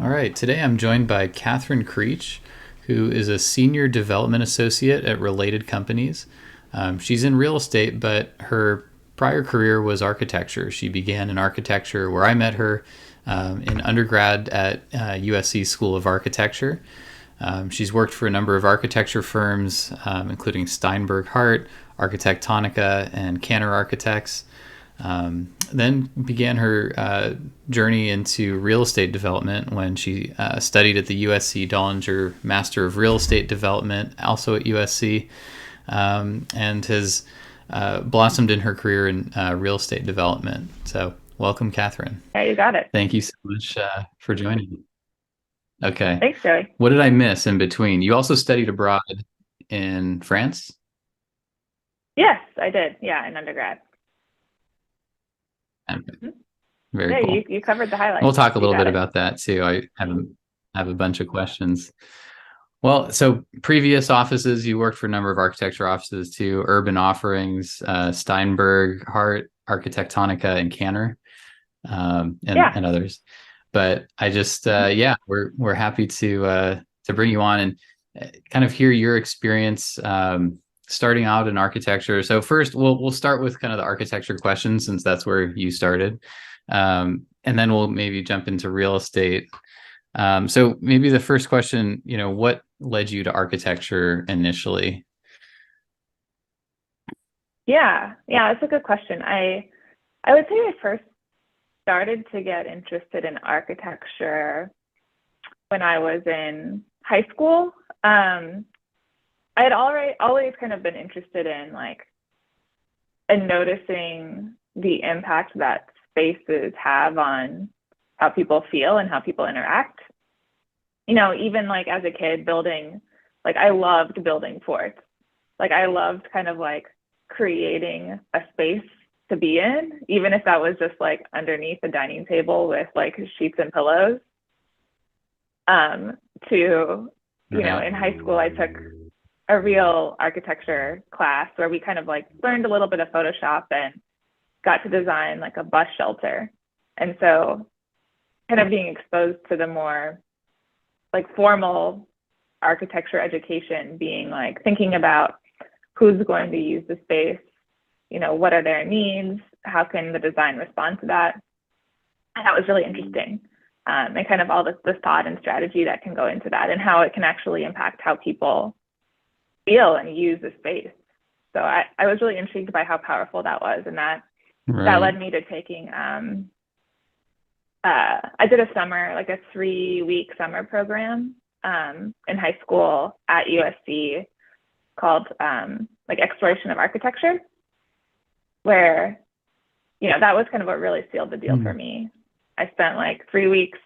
All right, today I'm joined by Catherine Creech, who is a senior development associate at related companies. She's in real estate, but her prior career was architecture. She began in architecture where I met her in undergrad at USC School of Architecture. She's worked for a number of architecture firms, including Steinberg Hart, Architectonica, and Cantor Architects. Then began her journey into real estate development when she studied at the USC Dollinger Master of Real Estate Development, also at USC, and has blossomed in her career in real estate development. So, welcome, Catherine. Yeah, you got it. Thank you so much for joining me. Okay. Thanks, Joey. What did I miss in between? You also studied abroad in France? Yes, I did. Yeah, in undergrad. Okay. Mhm. Very Yeah, you, cool. you covered the We'll highlights. talk a You little got bit it. about that too. I have a bunch of questions. Well, so previous offices, you worked for a number of architecture offices too, Urban Offerings, Steinberg, Hart, Architectonica, and Cantor, Yeah. and others. But I just, Mhm. yeah, we're happy to bring you on and kind of hear your experience starting out in architecture. So first, we'll start with kind of the architecture questions since that's where you started, and then we'll maybe jump into real estate. So maybe the first question, what led you to architecture initially? Yeah, that's a good question. I would say I first started to get interested in architecture when I was in high school. I had already always kind of been interested in and noticing the impact that spaces have on how people feel and how people interact. Even like as a kid building, like I loved building forts. Like I loved kind of like creating a space to be in, even if that was just like underneath a dining table with like sheets and pillows. Um, to, Right. in high school, I took a real architecture class where we kind of like learned a little bit of Photoshop and got to design like a bus shelter. And so kind of being exposed to the more like formal architecture education, being like thinking about who's going to use the space, what are their needs, how can the design respond to that. And that was really interesting. And kind of all the thought and strategy that can go into that and how it can actually impact how people feel and use the space. So I was really intrigued by how powerful that was. And that Right. led me to taking, I did a summer, like a 3-week summer program in high school at USC called like Exploration of Architecture, where, that was kind of what really sealed the deal for Hmm. me. I spent like 3 weeks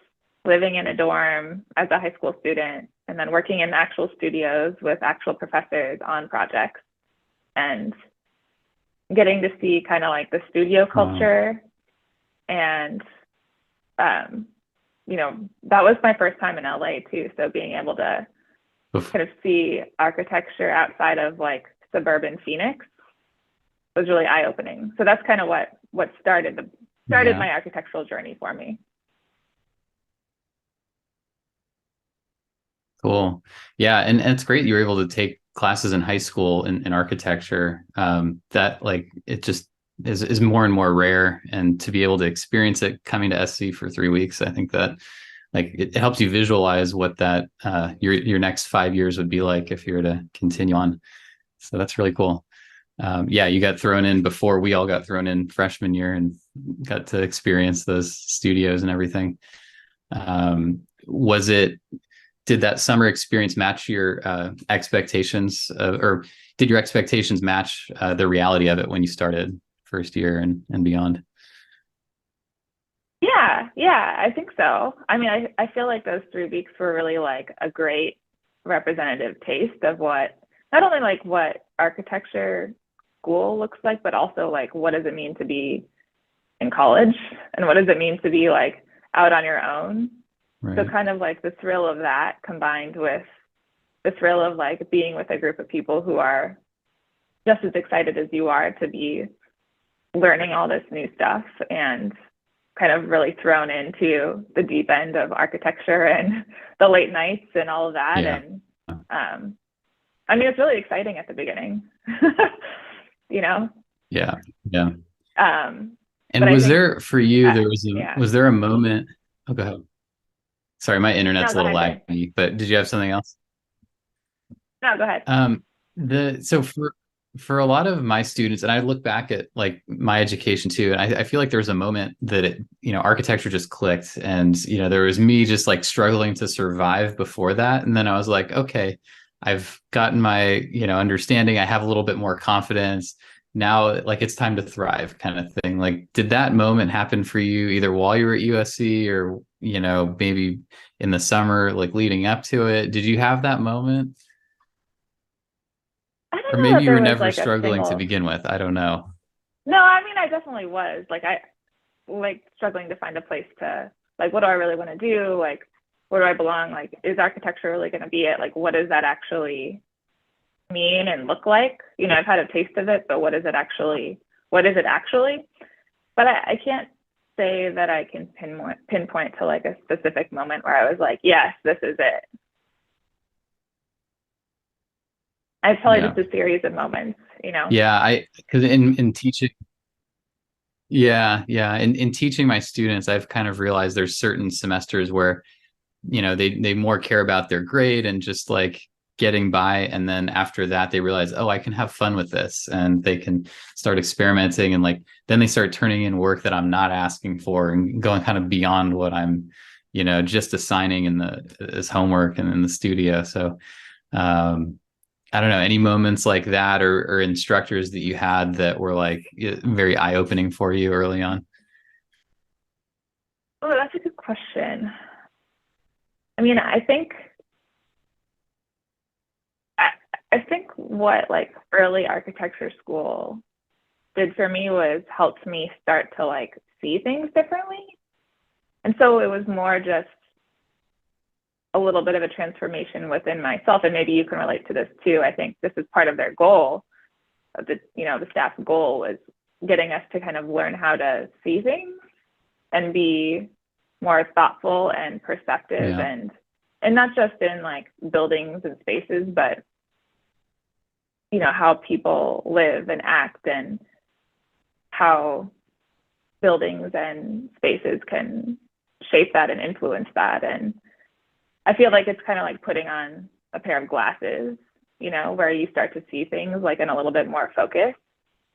living in a dorm as a high school student and then working in actual studios with actual professors on projects and getting to see kind of like the studio Wow. culture. And, um, that was my first time in LA too. So being able to Bef- kind of see architecture outside of like suburban Phoenix was really eye opening. So that's kind of what started Yeah. my architectural journey for me. Cool. Yeah, and it's great you were able to take classes in high school in architecture. That like it just is more and more rare, and to be able to experience it coming to SC for 3 weeks, I think that like it helps you visualize what that your next 5 years would be like if you were to continue on. So that's really cool. Yeah, you got thrown in before we all got thrown in freshman year and got to experience those studios and everything. Was it did that summer experience match your expectations or did your expectations match the reality of it when you started first year and beyond? Yeah, I think so. I mean, I feel like those 3 weeks were really like a great representative taste of what, not only like what architecture school looks like, but also like what does it mean to be in college and what does it mean to be like out on your own. So Right. kind of like the thrill of that combined with the thrill of like being with a group of people who are just as excited as you are to be learning all this new stuff and kind of really thrown into the deep end of architecture and the late nights and all of that. Yeah. And I mean, it's really exciting at the beginning, you know? Yeah. Yeah. But And I was think, there for you, yeah. was there a moment? Oh, go ahead. Sorry, my No, internet's a go little ahead, Jay. laggy, but did you have something else? No, go ahead. Um, so for a lot of my students, and I look back at like my education too, and I feel like there was a moment that architecture just clicked, and there was me just like struggling to survive before that, and then I was like, okay, I've gotten my understanding. I have a little bit more confidence now. Like it's time to thrive, kind of thing. Like, did that moment happen for you either while you were at USC or maybe in the summer, like leading up to it? Did you have that moment? I don't Or know maybe that you were there was never like a struggling to single, begin with. I don't know. no, I mean, I definitely was like, I like struggling to find a place to, like, what do I really want to do? Like, where do I belong? Like, is architecture really going to be it? Like, what does that actually mean and look like? I've had a taste of it, but what is it actually? What is it actually? But I can't say that I can pinpoint to like a specific moment where I was like, yes, this is it. It's probably Yeah. just a series of moments. Yeah, because in teaching, yeah, in teaching my students, I've kind of realized there's certain semesters where, they more care about their grade and just like getting by, and then after that they realize, oh, I can have fun with this, and they can start experimenting, and like then they start turning in work that I'm not asking for and going kind of beyond what I'm, just assigning in the as homework and in the studio. So, um, I don't know, any moments like that, or instructors that you had that were like very eye-opening for you early on? Oh, that's a good question. I mean, I, I think what like early architecture school did for me was helped me start to like see things differently. And so it was more just a little bit of a transformation within myself. And maybe you can relate to this too. I think this is part of their goal. The staff's goal was getting us to kind of learn how to see things and be more thoughtful and perceptive, Yeah. and not just in like buildings and spaces, but how people live and act, and how buildings and spaces can shape that and influence that. And I feel like it's kind of like putting on a pair of glasses, where you start to see things like in a little bit more focus.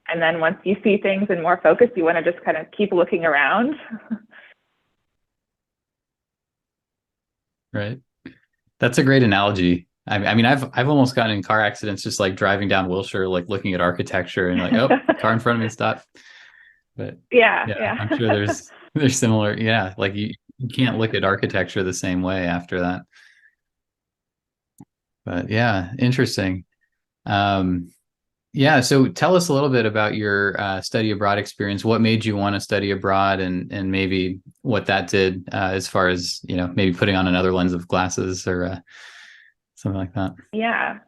And then once you see things in more focus, you want to just kind of keep looking around. Right. That's a great analogy. I mean, I've almost gotten in car accidents just like driving down Wilshire, like looking at architecture and like, oh, car in front of me, stop. But Yeah, yeah, yeah. I'm sure there's similar. Yeah, like you can't look at architecture the same way after that. But yeah, interesting. Um, yeah, so tell us a little bit about your study abroad experience. What made you want to study abroad, and maybe what that did as far as maybe putting on another lens of glasses or something like that. Yeah,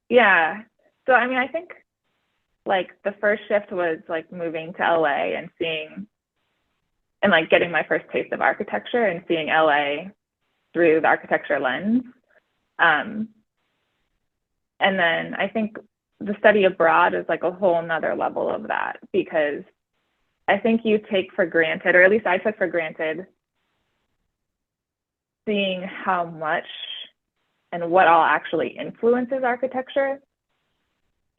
yeah. So I mean, I think like the first shift was like moving to LA and seeing, and like getting my first taste of architecture and seeing LA through the architecture lens. Um, and then I think the study abroad is like a whole nother level of that, because I think you take for granted, or at least I took for granted, seeing how much and what all actually influences architecture.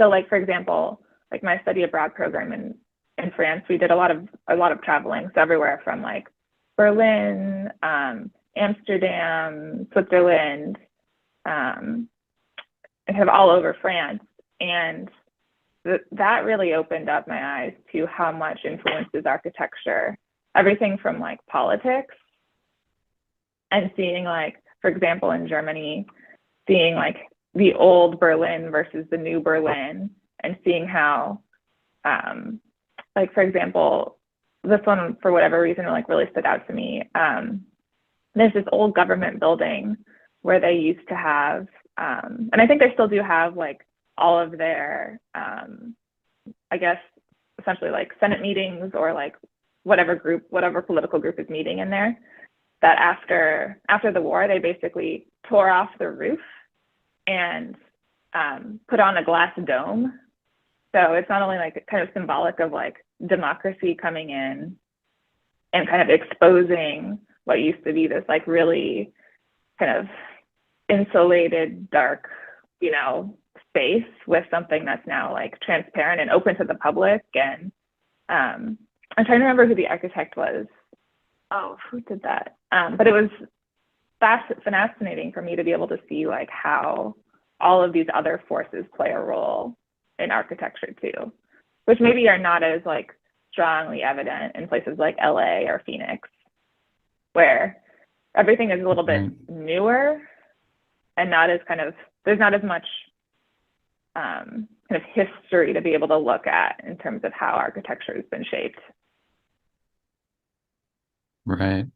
So like, for example, like my study abroad program in France, we did a lot of traveling. So everywhere from like Berlin, Amsterdam, Switzerland, and kind of all over France. And that really opened up my eyes to how much influences architecture, everything from like politics, and seeing like, for example, in Germany, seeing like the old Berlin versus the new Berlin, and seeing how, like, for example, this one, for whatever reason, like really stood out to me. There's this old government building where they used to have, and I think they still do have like all of their, I guess, essentially like Senate meetings, or like whatever political group is meeting in there, that after the war, they basically tore off the roof and put on a glass dome. So it's not only like kind of symbolic of like democracy coming in and kind of exposing what used to be this like really kind of insulated, dark, space with something that's now like transparent and open to the public. And I'm trying to remember who the architect was. Oh, who did that? But it was fascinating for me to be able to see like how all of these other forces play a role in architecture too, which maybe are not as like strongly evident in places like LA or Phoenix, where everything is a little bit newer and there's not as much kind of history to be able to look at in terms of how architecture has been shaped. Right.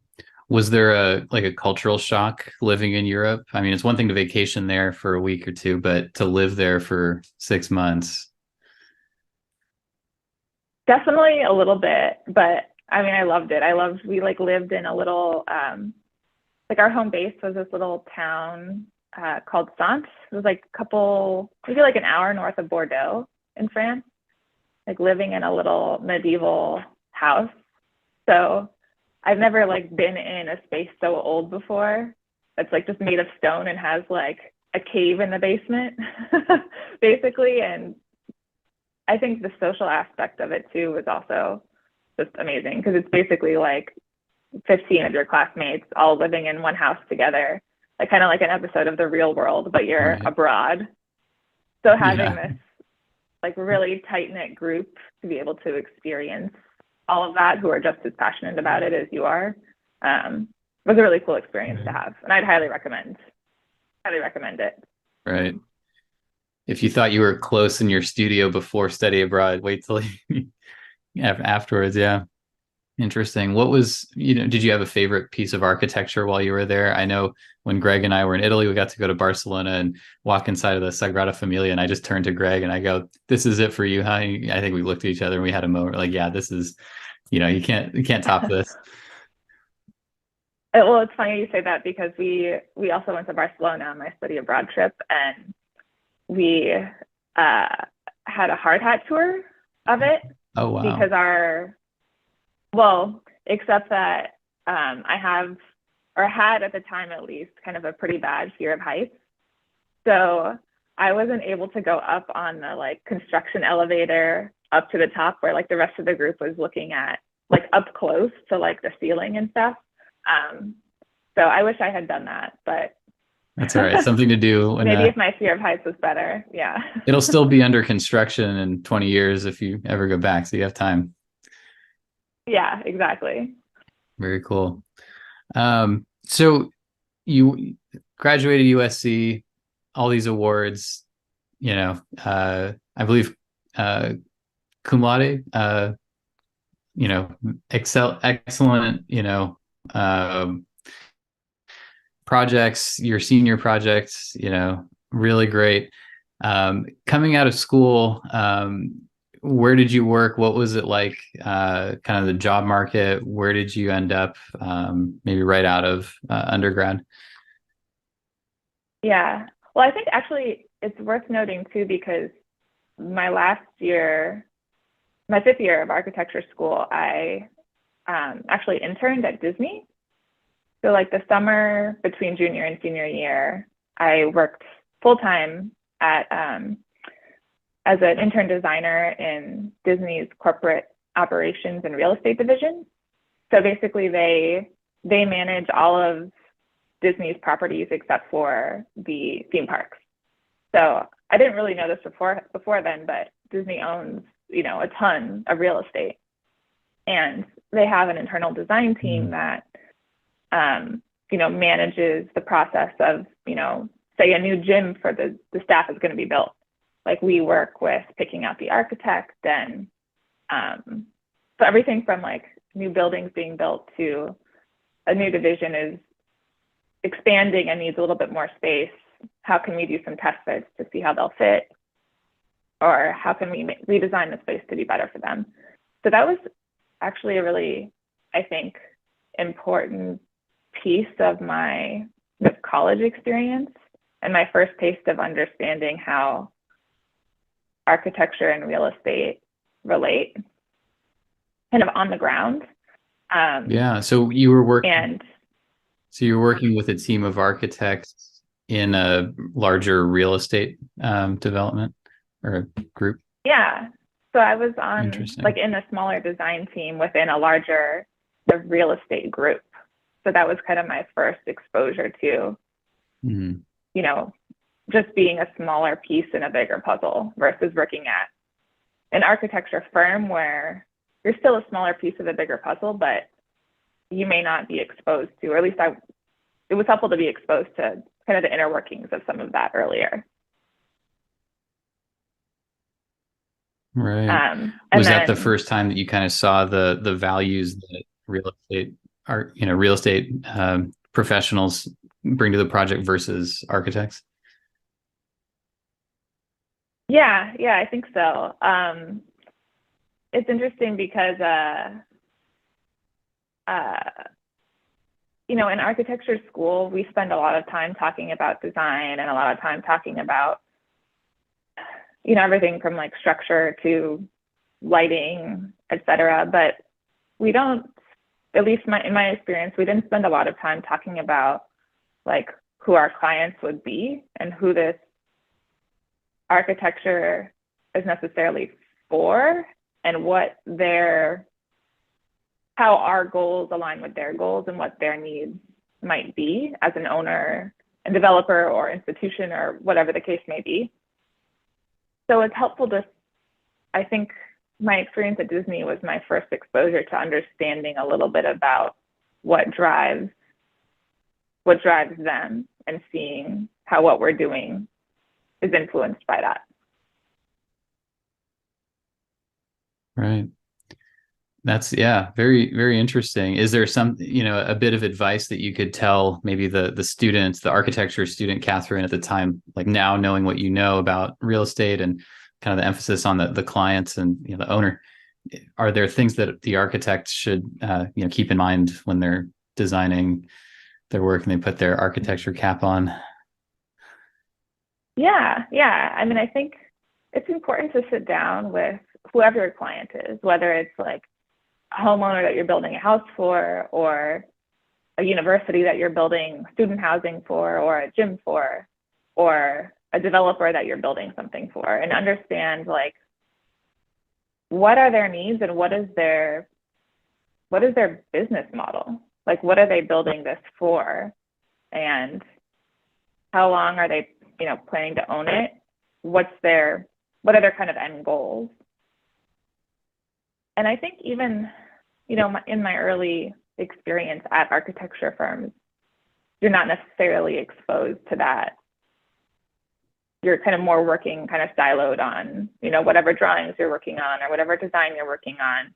Was there a cultural shock living in Europe? I mean, it's one thing to vacation there for a week or two, but to live there for 6 months. Definitely a little bit, but I mean, I loved it. We like lived in a little, like our home base was this little town called Sants. It was like maybe like an hour north of Bordeaux in France, like living in a little medieval house. So I've never like been in a space so old before. It's like just made of stone and has like a cave in the basement, basically. And I think the social aspect of it too was also just amazing because it's basically like 15 of your classmates all living in one house together, like kind of like an episode of The Real World, but you're abroad. So having this like really tight-knit group to be able to experience all of that, who are just as passionate about it as you are, was a really cool experience to have. And I'd highly recommend it. Right. If you thought you were close in your studio before study abroad, wait till afterwards. Yeah. Interesting. Did you have a favorite piece of architecture while you were there? I know when Greg and I were in Italy, we got to go to Barcelona and walk inside of the Sagrada Familia. And I just turned to Greg and I go, "This is it for you, huh?" I think we looked at each other and we had a moment like, yeah, this is, you can't top this. Well, it's funny you say that because we also went to Barcelona on my study abroad trip, and we had a hard hat tour of it. Oh, wow. Because except that I have, or had at the time at least, kind of a pretty bad fear of heights. So I wasn't able to go up on the like construction elevator up to the top where like the rest of the group was looking at like up close to like the ceiling and stuff. So I wish I had done that, but that's all right. Something to do. Maybe if my fear of heights was better. Yeah. It'll still be under construction in 20 years if you ever go back. So you have time. Yeah, exactly. Very cool. So you graduated USC, all these awards, I believe cum laude, excellent, projects, your senior projects, really great. Coming out of school, where did you work? What was it like, kind of the job market? Where did you end up, maybe right out of undergrad? Yeah. Well, I think actually it's worth noting too, because my fifth year of architecture school, I actually interned at Disney. So like the summer between junior and senior year, I worked full-time as an intern designer in Disney's corporate operations and real estate division. So basically they manage all of Disney's properties except for the theme parks. So I didn't really know this before then, but Disney owns, a ton of real estate. And they have an internal design team that manages the process of, say a new gym for the staff is going to be built. Like we work with picking out the architect and so everything from like new buildings being built to a new division is expanding and needs a little bit more space. How can we do some test fits to see how they'll fit? Or how can we redesign the space to be better for them? So that was actually a really, I think, important piece of my college experience and my first taste of understanding how architecture and real estate relate kind of on the ground. Yeah. So you were working. And So you're working with a team of architects in a larger real estate development or a group. yeah, so I was on like Interesting. in a smaller design team within a larger the real estate group. So that was kind of my first exposure to, Mhm. you know, just being a smaller piece in a bigger puzzle versus working at an architecture firm where you're still a smaller piece of a bigger puzzle, but you may not be exposed to, or at least it was helpful to be exposed to kind of the inner workings of some of that earlier. Right. And Was that the then, first time that you kind of saw the values that real estate are, real estate professionals bring to the project versus architects? yeah, I think so. It's interesting because, uh, in architecture school, we spend a lot of time talking about design and a lot of time talking about, everything from like structure to lighting, et cetera. But we don't, at least in my experience, we didn't spend a lot of time talking about like who our clients would be and who this architecture is necessarily for and how our goals align with their goals and what their needs might be as an owner and developer or institution or whatever the case may be. So it's helpful to, I think my experience at Disney was my first exposure to understanding a little bit about what drives them and seeing how what we're doing is influenced by that. Right. That's, yeah, very, very interesting. Is there some, a bit of advice that you could tell maybe the students, the architecture student, Catherine, at the time, like now knowing what you know about real estate and kind of the emphasis on the clients and the owner? Are there things that the architects should keep in mind when they're designing their work and they put their architecture cap on? Yeah. I mean, I think it's important to sit down with whoever your client is, whether it's like a homeowner that you're building a house for, or a university that you're building student housing for, or a gym for, or a developer that you're building something for, and understand like what are their needs and what is their business model? Like what are they building this for? And how long are they, planning to own it? What are their kind of end goals? And I think even, in my early experience at architecture firms, you're not necessarily exposed to that. You're kind of more working kind of siloed on, whatever drawings you're working on or whatever design you're working on,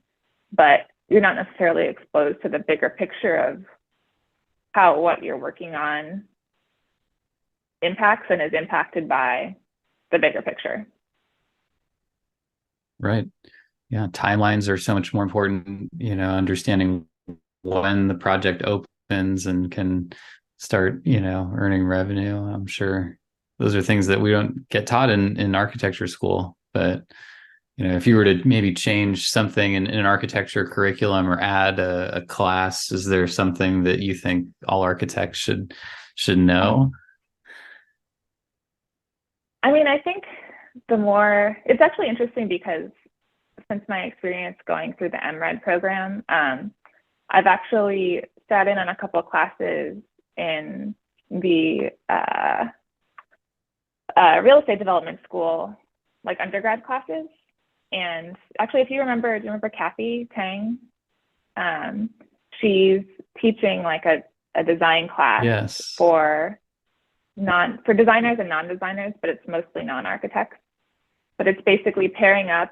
but you're not necessarily exposed to the bigger picture of how what you're working on impacts and is impacted by the bigger picture. Right. Yeah. Timelines are so much more important, understanding when the project opens and can start, earning revenue. I'm sure those are things that we don't get taught in architecture school. But, if you were to maybe change something in an architecture curriculum or add a class, is there something that you think all architects should know? I mean, I think it's actually interesting because since my experience going through the MRED program, I've actually sat in on a couple of classes in the real estate development school, like undergrad classes. And actually, do you remember Kathy Tang? She's teaching like a design class Yes. for designers and non-designers, but it's mostly non-architects. But it's basically pairing up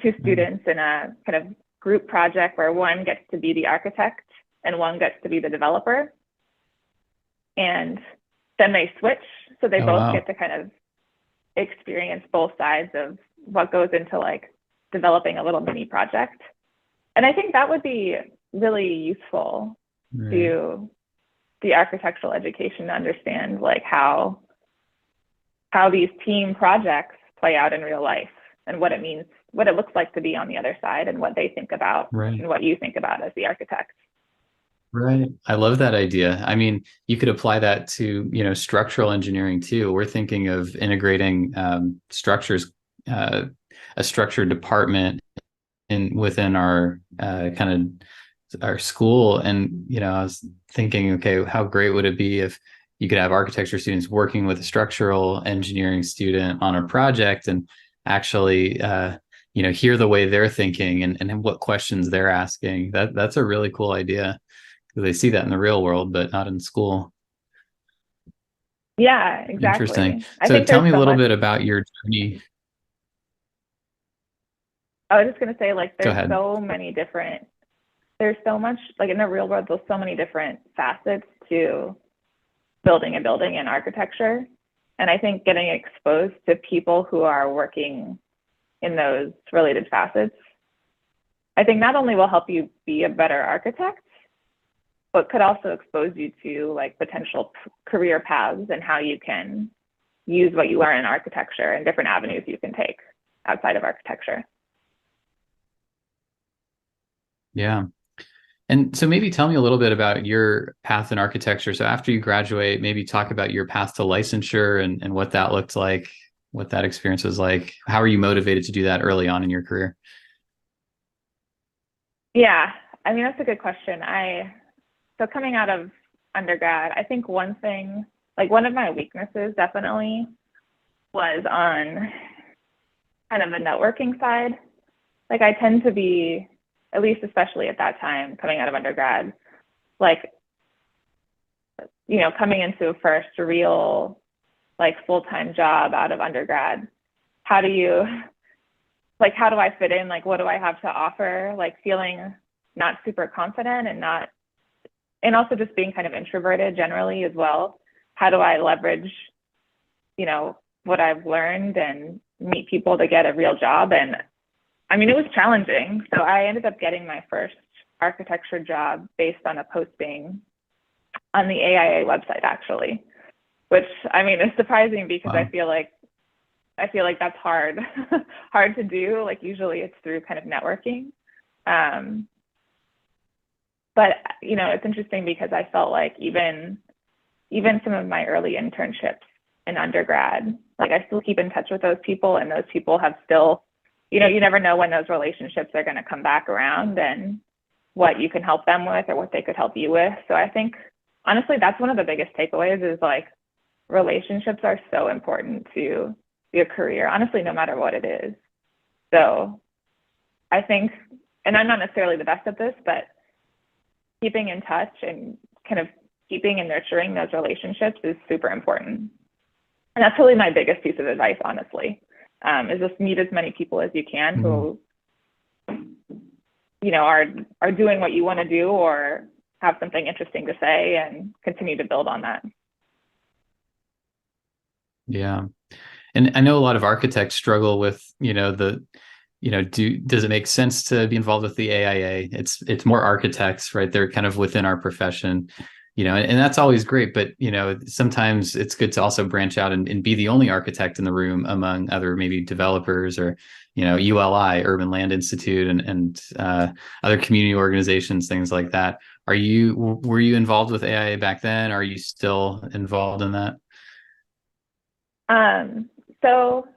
two students in a kind of group project where one gets to be the architect and one gets to be the developer. And then they switch, so they both get to kind of experience both sides of what goes into like developing a little mini project. And I think that would be really useful Right. to the architectural education to understand like how these team projects play out in real life and what it means, what it looks like to be on the other side and what they think about Right. and what you think about as the architect. Right. I love that idea. I mean, you could apply that to, structural engineering too. We're thinking of integrating structures, uh, a structured department in within our kind of our school. And, I was thinking, okay, how great would it be if you could have architecture students working with a structural engineering student on a project and actually, hear the way they're thinking and what questions they're asking. That's a really cool idea. They see that in the real world, but not in school. Yeah, Interesting. exactly. I So think tell there's me a so little much. bit about your journey. I was just going to say, like, Go ahead. there's so much, like, in the real world, there's so many different facets to building a building in architecture. And I think getting exposed to people who are working in those related facets, I think not only will help you be a better architect, but could also expose you to like potential career paths and how you can use what you learn in architecture and different avenues you can take outside of architecture. Yeah. And so maybe tell me a little bit about your path in architecture. So after you graduate, maybe talk about your path to licensure and what that looked like, what that experience was like. How are you motivated to do that early on in your career? Yeah, I mean, that's a good question. So coming out of undergrad, I think one thing, like one of my weaknesses definitely was on kind of the networking side. Like I tend to be, at least especially at that time, coming out of undergrad, like, coming into a first real, like full-time job out of undergrad, how do you, like, how do I fit in? Like, what do I have to offer? Like feeling not super confident and also just being kind of introverted generally as well. How do I leverage, what I've learned and meet people to get a real job? And I mean, it was challenging. So I ended up getting my first architecture job based on a posting on the AIA website, actually, which I mean is surprising because Wow. I feel like that's hard hard to do. Like usually it's through kind of networking. Um, but it's interesting because I felt like even some of my early internships in undergrad, like I still keep in touch with those people and those people have still, you never know when those relationships are going to come back around and what you can help them with or what they could help you with. So I think honestly, that's one of the biggest takeaways is like relationships are so important to your career, honestly, no matter what it is. So I think, and I'm not necessarily the best at this, but keeping in touch and kind of keeping and nurturing those relationships is super important. And that's really my biggest piece of advice, honestly, is just meet as many people as you can Mhm. who, are doing what you want to do or have something interesting to say and continue to build on that. Yeah. And I know a lot of architects struggle with, does it make sense to be involved with the AIA? It's more architects, right? They're kind of within our profession, and that's always great. But, sometimes it's good to also branch out and be the only architect in the room among other maybe developers or, ULI, Urban Land Institute, and other community organizations, things like that. Were you involved with AIA back then? Are you still involved in that? Um, so,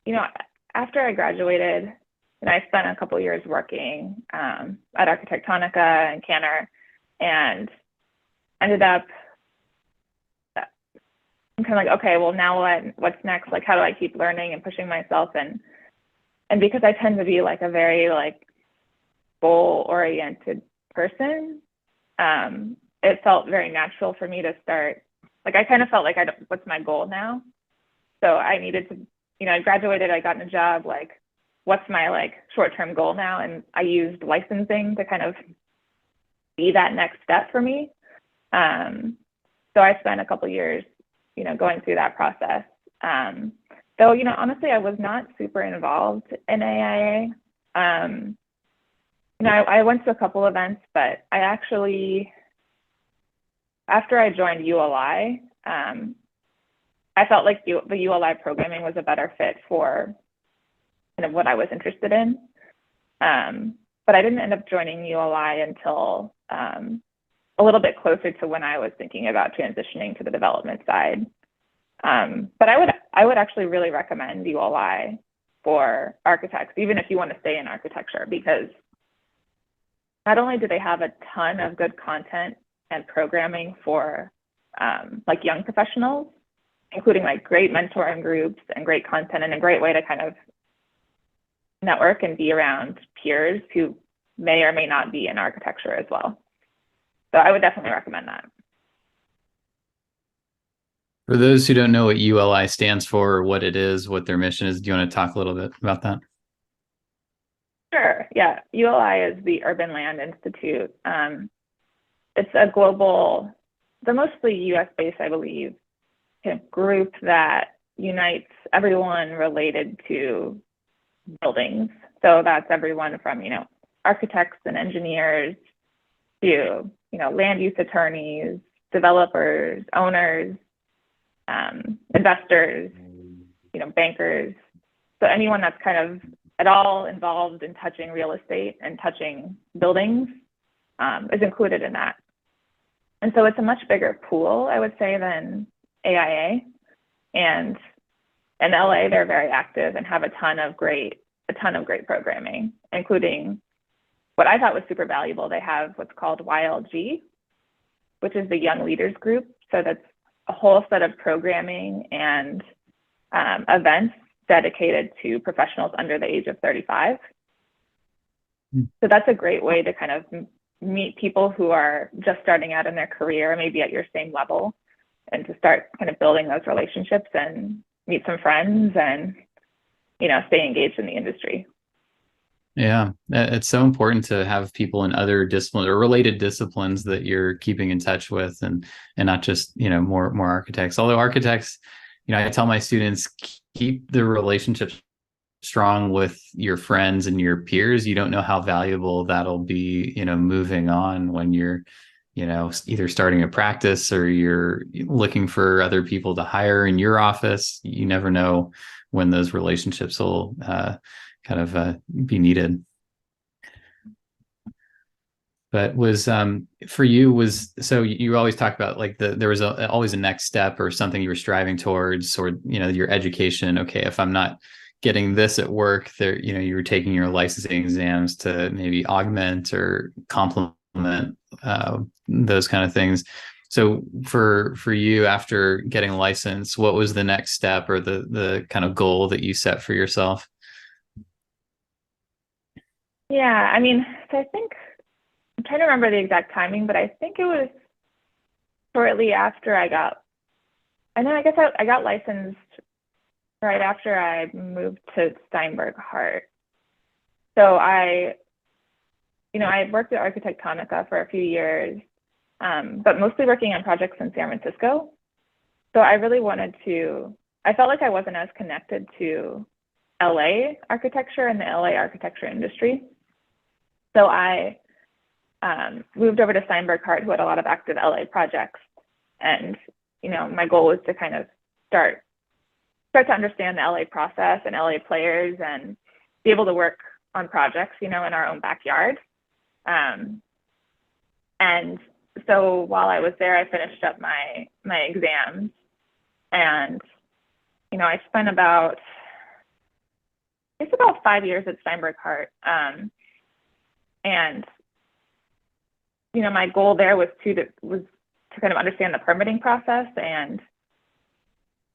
you know, after I graduated, and I spent a couple years working at Architectonica and Canner, and ended up I'm kind of like, okay, well now what's next? Like how do I keep learning and pushing myself and because I tend to be like a very like goal oriented person, it felt very natural for me to start like I kind of felt like what's my goal now? So I needed to, I graduated, I got in a job, like what's my like short-term goal now? And I used licensing to kind of be that next step for me. So I spent a couple years, going through that process. Though, honestly, I was not super involved in AIA. I went to a couple events, but I actually, after I joined ULI, I felt like the ULI programming was a better fit for kind of what I was interested in. But I didn't end up joining ULI until a little bit closer to when I was thinking about transitioning to the development side. But I would actually really recommend ULI for architects, even if you want to stay in architecture, because not only do they have a ton of good content and programming for like young professionals, including like great mentoring groups and great content and a great way to kind of network and be around peers who may or may not be in architecture as well. So I would definitely recommend that. For those who don't know what ULI stands for or what it is, what their mission is, do you want to talk a little bit about that? Sure. Yeah. ULI is the Urban Land Institute. It's a global, the mostly US based, I believe, kind of group that unites everyone related to buildings. So that's everyone from, architects and engineers to, land use attorneys, developers, owners, investors, bankers. So anyone that's kind of at all involved in touching real estate and touching buildings is included in that. And so it's a much bigger pool, I would say, than AIA. And in LA, they're very active and have a ton of great programming, including what I thought was super valuable. They have what's called YLG, which is the Young Leaders Group. So that's a whole set of programming and events dedicated to professionals under the age of 35. So that's a great way to kind of meet people who are just starting out in their career, maybe at your same level, and to start kind of building those relationships and meet some friends and, stay engaged in the industry. Yeah, it's so important to have people in other disciplines or related disciplines that you're keeping in touch with, and not just more architects. Although architects, I tell my students, keep the relationships strong with your friends and your peers. You don't know how valuable that'll be, moving on when you're, either starting a practice or you're looking for other people to hire in your office. You never know when those relationships will be needed. But was for you, was so you always talk about like there was always a next step or something you were striving towards, or your education. Okay, if I'm not getting this at work, there you were taking your licensing exams to maybe augment or complement those kind of things. So for you, after getting licensed, what was the next step or the kind of goal that you set for yourself? Yeah, so I think I'm trying to remember the exact timing, but I think it was shortly after I got licensed right after I moved to Steinberg Hart. So I worked at Architectonica for a few years, but mostly working on projects in San Francisco. So I really I felt like I wasn't as connected to LA architecture and the LA architecture industry. So I moved over to Steinberg Hart, who had a lot of active LA projects. And, my goal was to kind of start to understand the LA process and LA players and be able to work on projects, in our own backyard. And so while I was there, I finished up my exams, and, I spent about 5 years at Steinberg Hart. And, my goal there was to kind of understand the permitting process and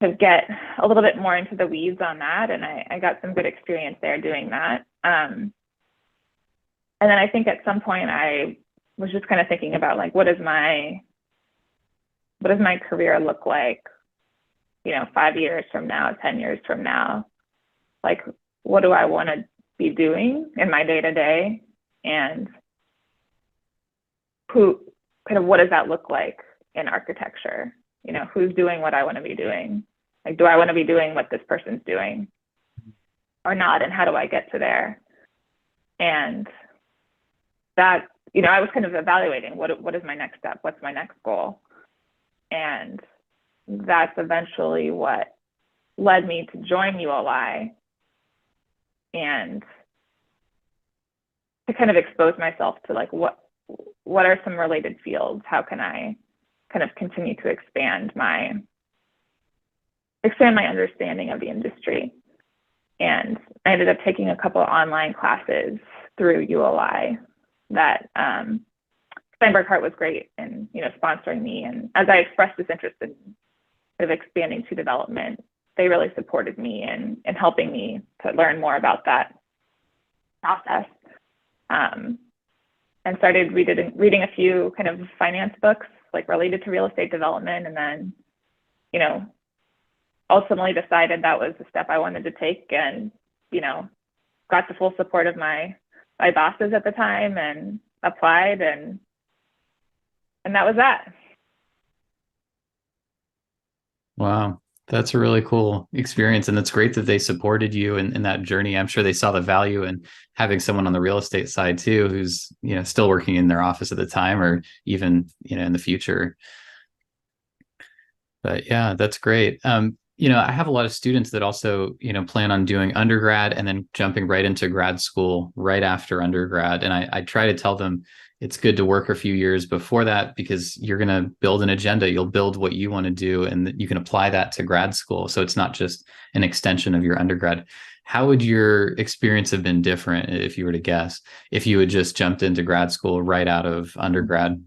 to get a little bit more into the weeds on that. And I got some good experience there doing that. And then I think at some point I was just kind of thinking about like, what does my career look like, 5 years from now, 10 years from now? Like, what do I want to be doing in my day to day? And what does that look like in architecture? Who's doing what I want to be doing? Like, do I want to be doing what this person's doing or not? And how do I get to there? And that, I was kind of evaluating what is my next step? What's my next goal? And that's eventually what led me to join ULI and to kind of expose myself to like what are some related fields? How can I kind of continue to expand my understanding of the industry? And I ended up taking a couple of online classes through ULI that Steinberg Hart was great in, sponsoring me. And as I expressed this interest in sort of expanding to development, they really supported me in helping me to learn more about that process. And started reading a few kind of finance books like related to real estate development, and then, ultimately decided that was the step I wanted to take, and, got the full support of my bosses at the time and applied, and that was that. Wow. That's a really cool experience. And it's great that they supported you in that journey. I'm sure they saw the value in having someone on the real estate side too, who's, still working in their office at the time or even, in the future. But yeah, that's great. I have a lot of students that also, plan on doing undergrad and then jumping right into grad school right after undergrad. And I try to tell them it's good to work a few years before that because you're going to build an agenda. You'll build what you want to do and you can apply that to grad school. So it's not just an extension of your undergrad. How would your experience have been different if you were to guess, if you had just jumped into grad school right out of undergrad?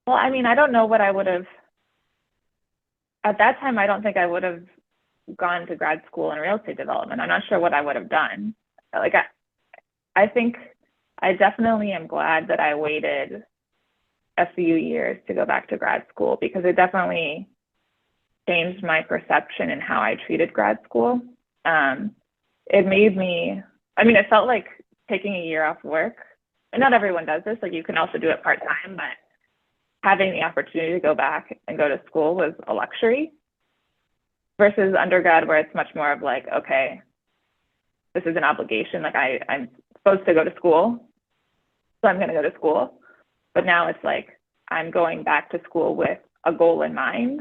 Well, I mean, I don't know what I would have at that time. I don't think I would have gone to grad school in real estate development. I'm not sure what I would have done. Like, I think I definitely am glad that I waited a few years to go back to grad school because it definitely changed my perception in how I treated grad school. It made me, it felt like taking a year off work. And not everyone does this. Like, you can also do it part-time, but having the opportunity to go back and go to school was a luxury versus undergrad where it's much more of like, okay, this is an obligation. Like I'm supposed to go to school, so I'm going to go to school. But now it's like, I'm going back to school with a goal in mind.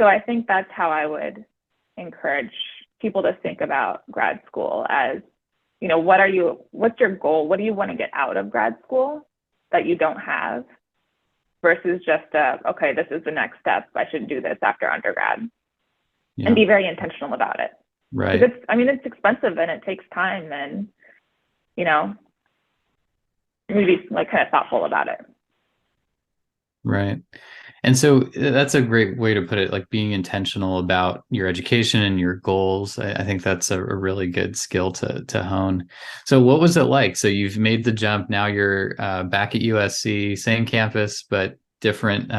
So I think that's how I would encourage people to think about grad school as, what's your goal? What do you want to get out of grad school that you don't have? Versus just, okay, this is the next step. I should do this after undergrad, and be very intentional about it. Right. It's expensive and it takes time, and maybe like kind of thoughtful about it. Right. And so that's a great way to put it, like being intentional about your education and your goals. I think that's a really good skill to hone. So what was it like? So you've made the jump. Now you're back at USC, same campus, but different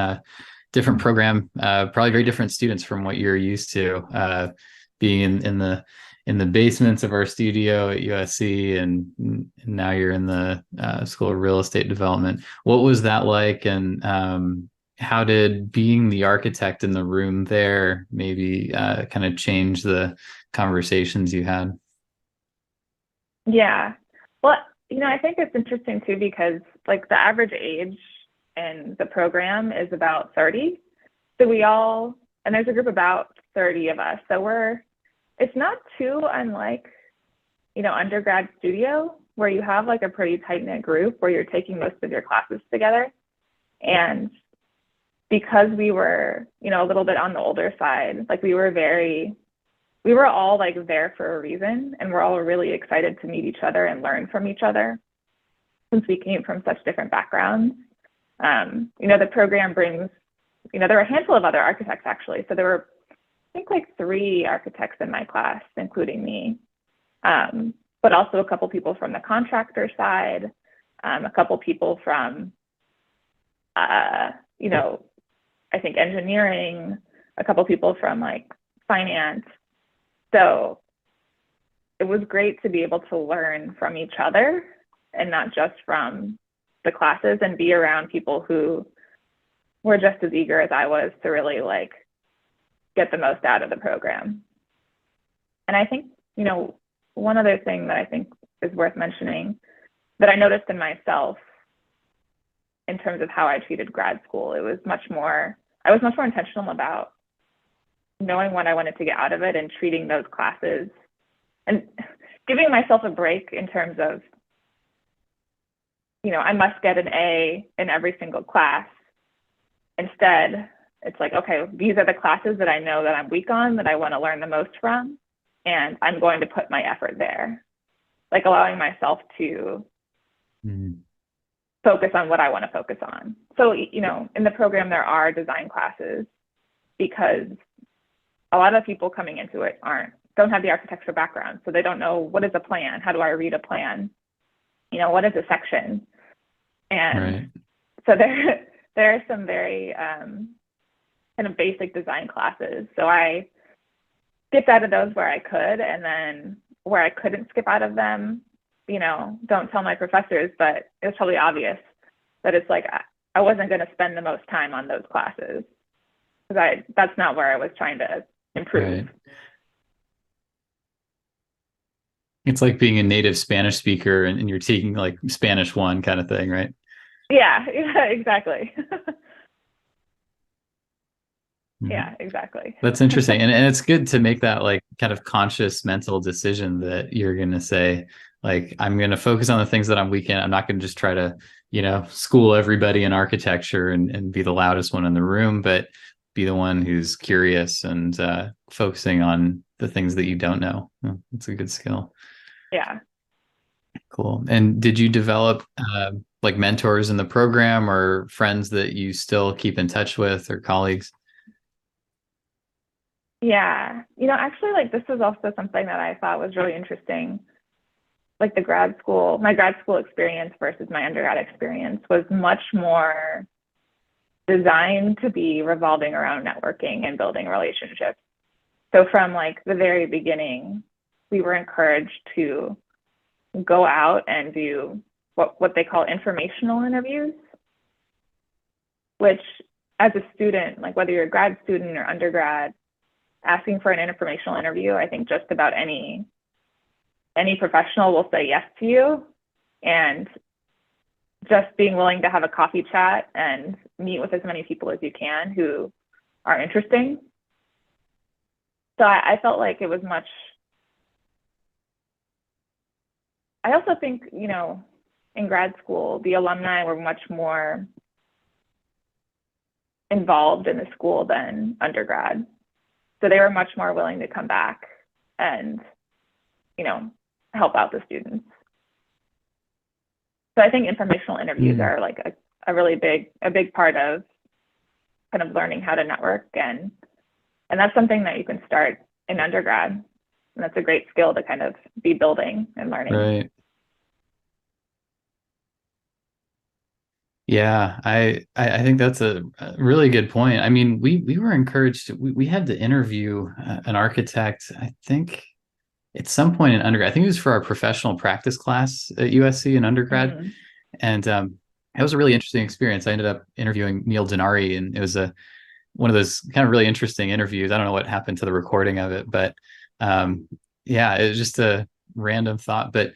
program, probably very different students from what you're used to, being in the basements of our studio at USC, and now you're in the School of Real Estate Development. What was that like? And how did being the architect in the room there maybe kind of change the conversations you had? Yeah. Well, I think it's interesting too, because like the average age in the program is about 30. So and there's a group of about 30 of us. So it's not too unlike, undergrad studio where you have like a pretty tight knit group where you're taking most of your classes together. And because we were, a little bit on the older side, like we were all like there for a reason, and we're all really excited to meet each other and learn from each other since we came from such different backgrounds. The program brings, there were a handful of other architects actually. So there were, I think, like 3 architects in my class, including me, but also a couple people from the contractor side, a couple people from, I think engineering, a couple people from like finance. So it was great to be able to learn from each other and not just from the classes, and be around people who were just as eager as I was to really like get the most out of the program. And I think, one other thing that I think is worth mentioning that I noticed in myself in terms of how I treated grad school. I was much more intentional about knowing what I wanted to get out of it and treating those classes and giving myself a break in terms of, I must get an A in every single class. Instead, it's like, okay, these are the classes that I know that I'm weak on, that I want to learn the most from, and I'm going to put my effort there. Like allowing myself to focus on what I want to focus on. So, in the program, there are design classes because a lot of people coming into it don't have the architecture background. So they don't know, what is a plan? How do I read a plan? What is a section? And so there are some very kind of basic design classes. So I skipped out of those where I could, and then where I couldn't skip out of them, don't tell my professors, but it was probably obvious that it's like I wasn't going to spend the most time on those classes because that's not where I was trying to improve. Right. It's like being a native Spanish speaker and you're taking like Spanish 1 kind of thing, right? Yeah, exactly. Yeah, exactly. That's interesting. And it's good to make that like kind of conscious mental decision that you're going to say, like, I'm going to focus on the things that I'm weak in. I'm not going to just try to, school everybody in architecture and be the loudest one in the room, but be the one who's curious and focusing on the things that you don't know. It's a good skill. Yeah. Cool. And did you develop like mentors in the program or friends that you still keep in touch with or colleagues? Yeah. Actually, like this was also something that I thought was really interesting. Like my grad school experience versus my undergrad experience was much more designed to be revolving around networking and building relationships. So from like the very beginning, we were encouraged to go out and do what they call informational interviews, which as a student, like whether you're a grad student or undergrad, asking for an informational interview, I think just about any professional will say yes to you. And just being willing to have a coffee chat and meet with as many people as you can who are interesting. So I felt like it was much. I also think, in grad school, the alumni were much more involved in the school than undergrad. So they were much more willing to come back and, help out the students. So I think informational interviews are like a really big part of kind of learning how to network. And that's something that you can start in undergrad. And that's a great skill to kind of be building and learning. Right. Yeah, I think that's a really good point. I mean, we were encouraged. We had to interview an architect, I think, at some point in undergrad. I think it was for our professional practice class at USC in undergrad, and it was a really interesting experience. I ended up interviewing Neil Denari, and it was one of those kind of really interesting interviews. I don't know what happened to the recording of it, but yeah, it was just a random thought, but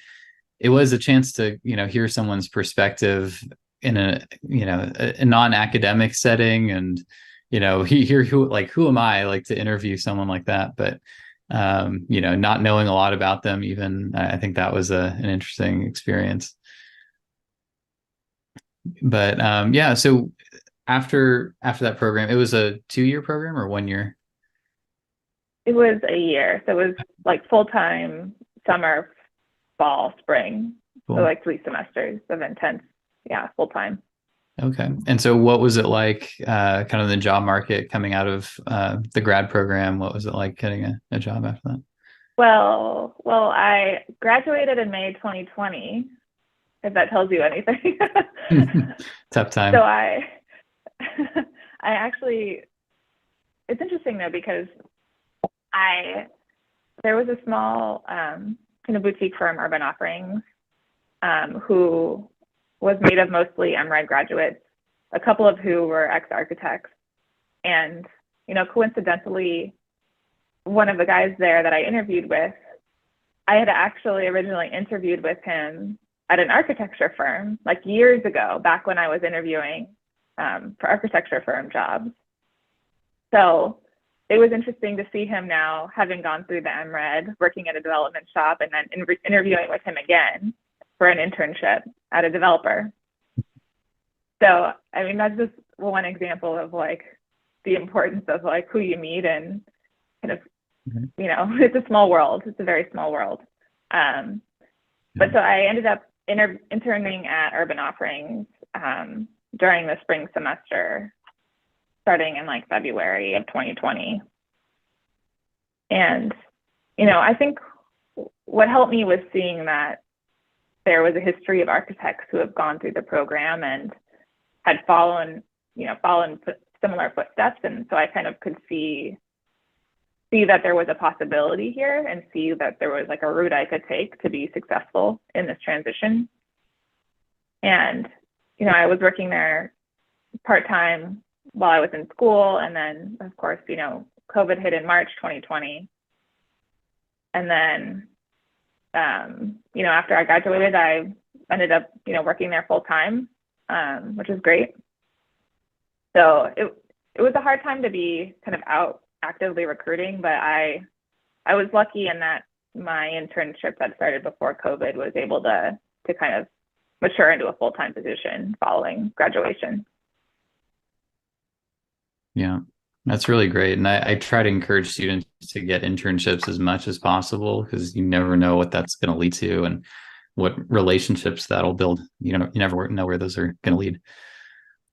it was a chance to hear someone's perspective in a non-academic setting, and hear who am I like to interview someone like that, but not knowing a lot about them even. I think that was an interesting experience. But yeah, so after that program, it was a 2-year program or 1 year? It was a year. So it was like full-time, summer, fall, spring. Cool. So like 3 semesters of intense, full-time. Okay. And so what was it like kind of the job market coming out of the grad program? What was it like getting a job after that? Well, I graduated in May 2020, if that tells you anything. Tough time. So I actually, it's interesting though, because there was a small kind of boutique firm, Urban Offerings, who was made of mostly MRed graduates, a couple of who were ex-architects. And, coincidentally, one of the guys there that I interviewed with I had actually originally interviewed with him at an architecture firm like years ago, back when I was interviewing for architecture firm jobs. So it was interesting to see him now, having gone through the MRed, working at a development shop, and then interviewing with him again for an internship at a developer. So, I mean, that's just one example of like the importance of like who you meet and kind of, you know, it's a small world. It's a very small world. But so I ended up interning at Urban Offerings during the spring semester, starting in like February of 2020. And, you know, I think what helped me was seeing that there was a history of architects who have gone through the program and had followed similar footsteps. And so I kind of could see that there was a possibility here and see that there was like a route I could take to be successful in this transition. And, you know, I was working there part-time while I was in school. And then, of course, you know, COVID hit in March 2020. And then, you know, after I graduated, I ended up, you know, working there full-time, which is great. So it was a hard time to be kind of out actively recruiting, but I was lucky in that my internship that started before COVID was able to kind of mature into a full-time position following graduation. Yeah, that's really great. And I try to encourage students to get internships as much as possible because you never know what that's going to lead to and what relationships that'll build. You know, you never know where those are going to lead.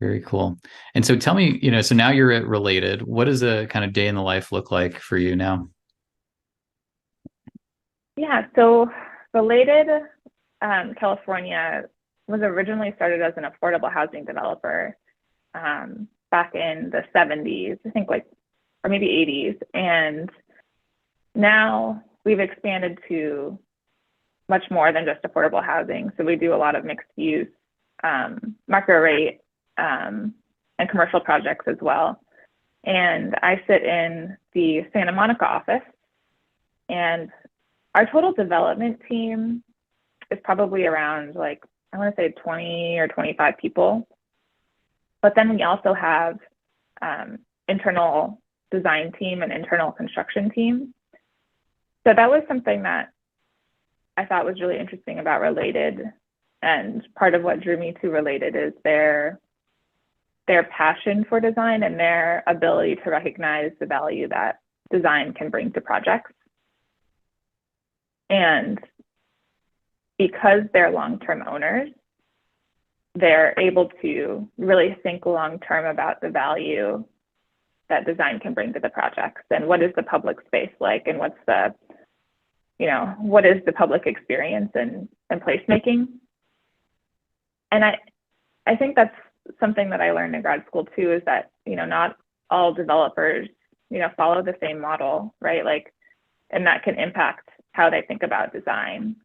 Very cool. And so tell me, you know, so now you're at Related. What does a kind of day in the life look like for you now? Yeah, so Related California was originally started as an affordable housing developer back in the 70s, I think, like, or maybe 80s. And now we've expanded to much more than just affordable housing. So we do a lot of mixed use, market rate, and commercial projects as well. And I sit in the Santa Monica office, and our total development team is probably around, like, I want to say 20 or 25 people. But then we also have internal design team and internal construction team. So that was something that I thought was really interesting about Related. And part of what drew me to Related is their passion for design and their ability to recognize the value that design can bring to projects. And because they're long-term owners, they're able to really think long-term about the value that design can bring to the projects and what is the public space like and what is the public experience and placemaking. And I think that's something that I learned in grad school too, is that, you know, not all developers, you know, follow the same model, right? Like, and that can impact how they think about design.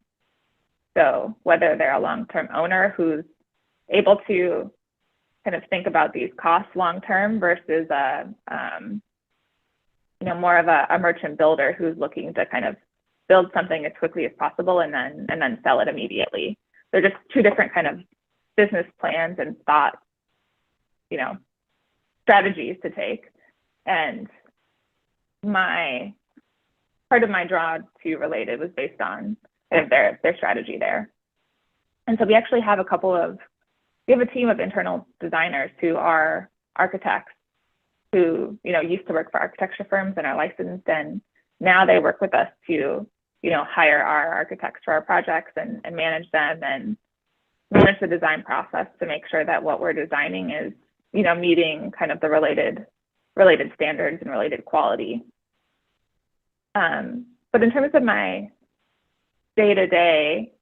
So whether they're a long-term owner who's able to kind of think about these costs long-term versus more of a merchant builder who's looking to kind of build something as quickly as possible and then sell it immediately. They're just two different kind of business plans and thought, you know, strategies to take. And part of my draw to Related was based on kind of their strategy there. And so we actually have we have a team of internal designers who are architects who, you know, used to work for architecture firms and are licensed, and now they work with us to, you know, hire our architects for our projects and manage them and manage the design process to make sure that what we're designing is, you know, meeting kind of the related standards and related quality. But in terms of my day-to-day,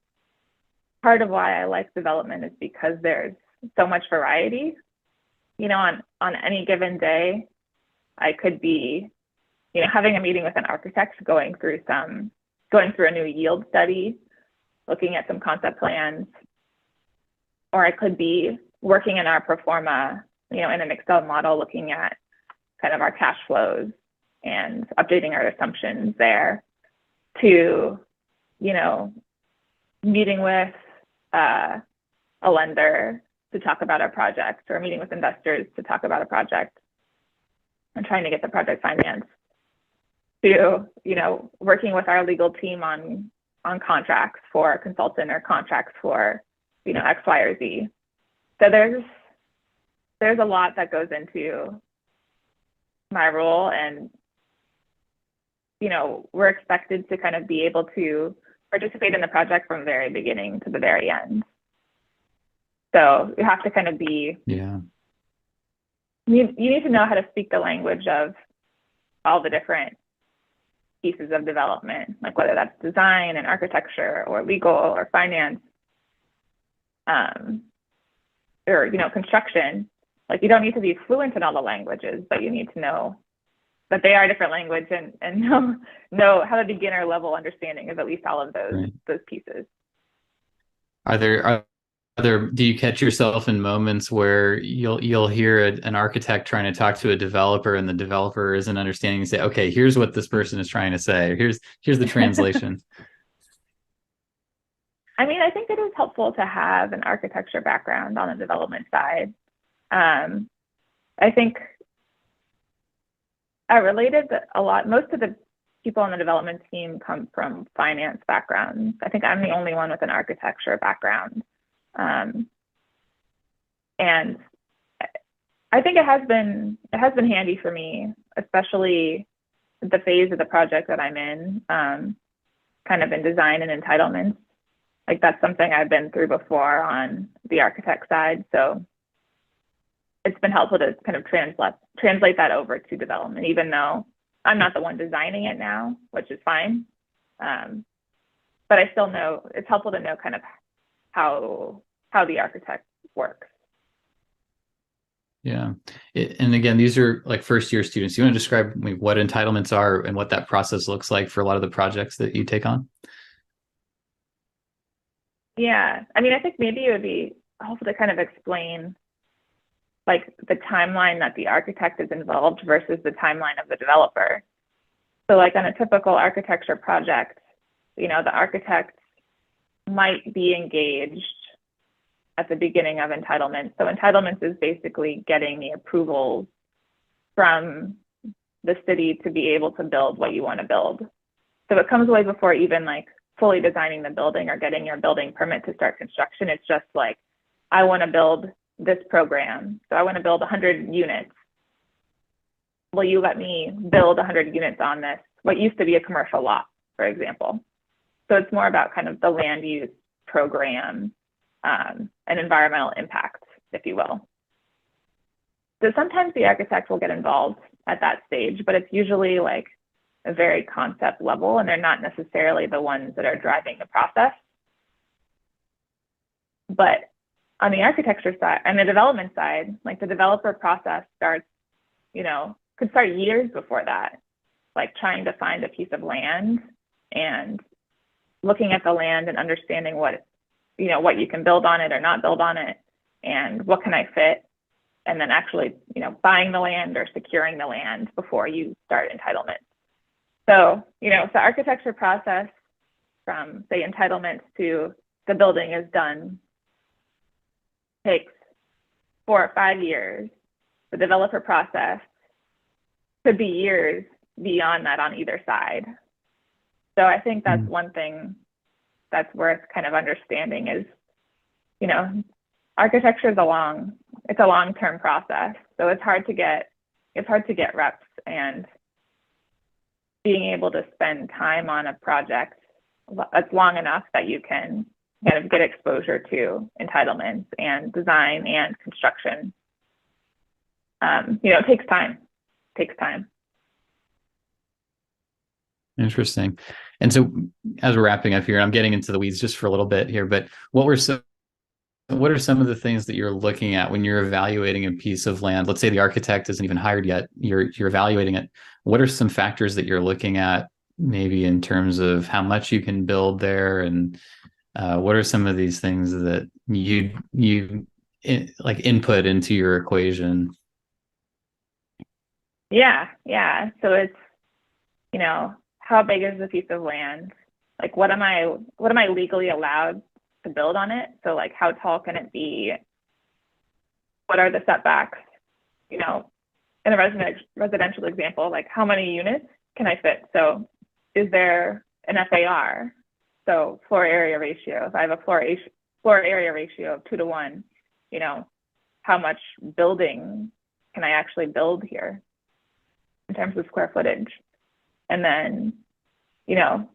part of why I like development is because there's so much variety. You know, on any given day, I could be, you know, having a meeting with an architect, going through a new yield study, looking at some concept plans, or I could be working in our pro forma, you know, in an Excel model, looking at kind of our cash flows and updating our assumptions there to you know, meeting with uh, a lender to talk about a project, or meeting with investors to talk about a project and trying to get the project financed, to, working with our legal team on contracts for a consultant or contracts for, X, Y, or Z. So there's a lot that goes into my role, and we're expected to kind of be able to participate in the project from the very beginning to the very end. So you have to kind of be, Yeah. you need to know how to speak the language of all the different pieces of development, like whether that's design and architecture or legal or finance, or construction. Like, you don't need to be fluent in all the languages, but you need to know that they are different language, and know how the beginner level understanding of at least all of those pieces. Are there do you catch yourself in moments where you'll hear an architect trying to talk to a developer, and the developer isn't understanding, and say, okay, here's what this person is trying to say. Here's the translation. I mean, I think it is helpful to have an architecture background on the development side. I think I related a lot. Most of the people on the development team come from finance backgrounds. I think I'm the only one with an architecture background. And I think it has been handy for me, especially the phase of the project that I'm in, kind of in design and entitlements. Like, that's something I've been through before on the architect side. So it's been helpful to kind of translate that over to development, even though I'm not the one designing it now, which is fine. But I still know it's helpful to know kind of how the architect works. Yeah. And again, these are like first year students. You want to describe what entitlements are and what that process looks like for a lot of the projects that you take on? Yeah. I mean, I think maybe it would be helpful to kind of explain, like, the timeline that the architect is involved versus the timeline of the developer. So, like, on a typical architecture project, the architect might be engaged at the beginning of entitlements. So entitlements is basically getting the approvals from the city to be able to build what you want to build. So it comes way before even like fully designing the building or getting your building permit to start construction. It's just like, I want to build this program. So I want to build 100 units. Will you let me build 100 units on this, what used to be a commercial lot, for example? So it's more about kind of the land use program, and environmental impact, if you will. So sometimes the architect will get involved at that stage, but it's usually like a very concept level, and they're not necessarily the ones that are driving the process. But on the architecture side and the development side, like, the developer process starts, could start years before that, like trying to find a piece of land and looking at the land and understanding what you can build on it or not build on it, and what can I fit, and then actually, buying the land or securing the land before you start entitlement. So, the architecture process from, say, entitlements to the building is done takes 4 or 5 years. The developer process could be years beyond that on either side. So I think that's one thing that's worth kind of understanding is, architecture is a long-term process. So it's hard to get reps, and being able to spend time on a project that's long enough that you can kind of get exposure to entitlements and design and construction. It takes time. Interesting. And so, as we're wrapping up here, I'm getting into the weeds just for a little bit here, but what are some of the things that you're looking at when you're evaluating a piece of land? Let's say the architect isn't even hired yet. You're evaluating it. What are some factors that you're looking at, maybe in terms of how much you can build there, and what are some of these things that you like input into your equation? Yeah. So it's, how big is the piece of land? Like what am I legally allowed to build on it? So like how tall can it be? What are the setbacks? You know, in a residential example, like how many units can I fit? So is there an FAR? So floor area ratio. If I have a floor area ratio of 2 to 1, you know, how much building can I actually build here in terms of square footage? And then, you know,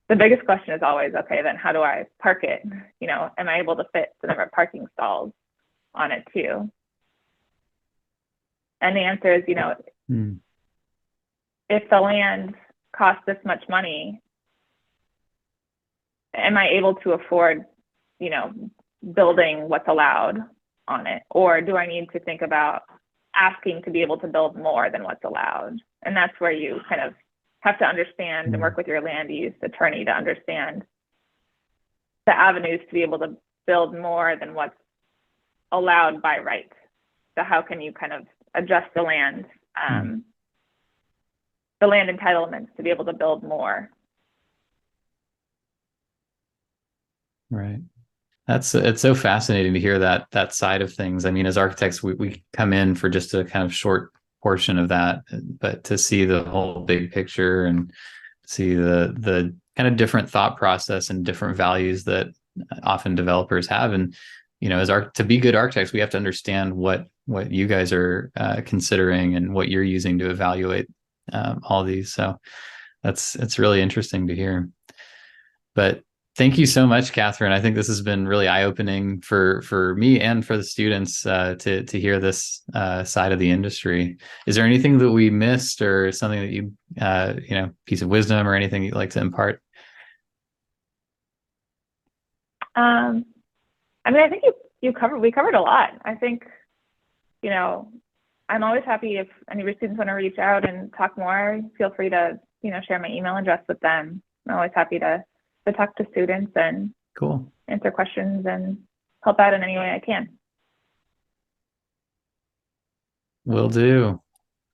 the biggest question is always, okay, then how do I park it? You know, am I able to fit the number of parking stalls on it too? And the answer is, you know, Mm. if the land costs this much money, am I able to afford, you know, building what's allowed on it? Or do I need to think about asking to be able to build more than what's allowed? And that's where you kind of have to understand and work with your land use attorney to understand the avenues to be able to build more than what's allowed by right. So how can you kind of adjust the land entitlements to be able to build more? Right. It's so fascinating to hear that side of things. I mean, as architects, we come in for just a kind of short portion of that, but to see the whole big picture and see the kind of different thought process and different values that often developers have. And as to be good architects, we have to understand what you guys are considering and what you're using to evaluate all these. So it's really interesting to hear. But thank you so much, Catherine. I think this has been really eye-opening for me and for the students to hear this side of the industry. Is there anything that we missed, or something that piece of wisdom or anything you'd like to impart? I mean, I think we covered a lot. I think, I'm always happy if any of your students want to reach out and talk more. Feel free to, share my email address with them. I'm always happy to talk to students and Cool. answer questions and help out in any way I can. Will do.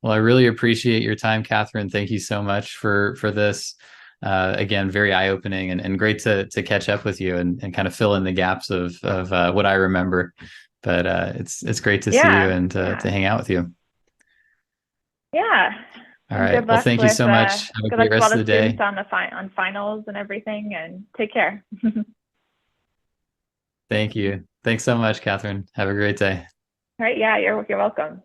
Well, I really appreciate your time, Catherine. Thank you so much for this. Again, very eye-opening and great to catch up with you and kind of fill in the gaps of what I remember. But it's great to see you and to hang out with you. Yeah. All right. Well, thank you so much. Have a great rest of the day. Good luck to all the students on finals and everything, and take care. Thank you. Thanks so much, Catherine. Have a great day. All right. Yeah, you're welcome.